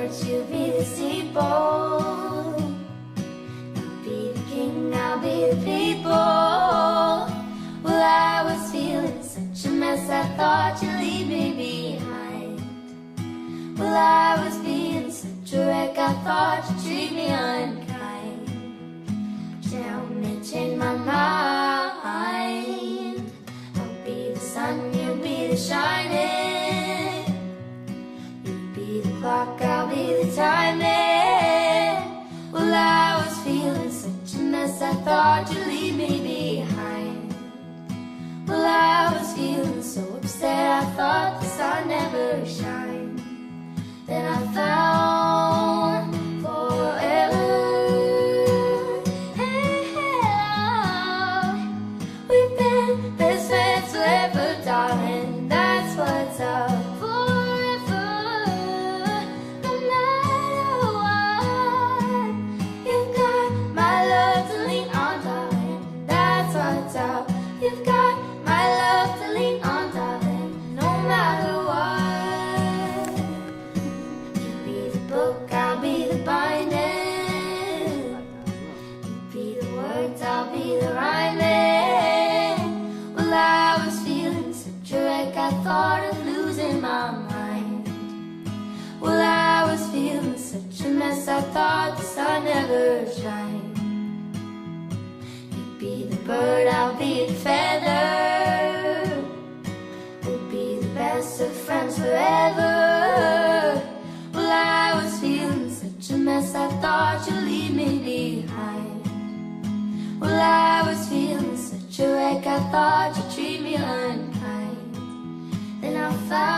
birds, you be the steeple. I'll be the king, I'll be the people. Well, I was feeling such a mess, I thought you'd leave me behind. Well, I was being such a wreck, I thought you'd treat me unkind. Now me change my mind. I'll be the sun, you'll be the shining. You'll be the clock, I'll be the timing. Well, I was feeling such a mess, I thought you'd leave me behind. Well, I was feeling so upset, I thought the sun never shine. Then I found forever. We've been best friends forever, darling, that's what's up. Forever, no matter what. You've got my love to lean on, darling, that's what's up. You've got my love to lean on, darling, no matter what. You'll be the book, I'll be the binding. You'll be the words, I'll be the rhyming. Well, I was feeling such a wreck, I thought of losing my mind. Well, I was feeling such a mess, I thought the sun never shined. You'll be the bird, I'll be the feather. We'll be the best of friends forever. Well, I was feeling such a mess, I thought you'd leave me behind. Well, I was feeling such a wreck, I thought you'd treat me unkind. Then I found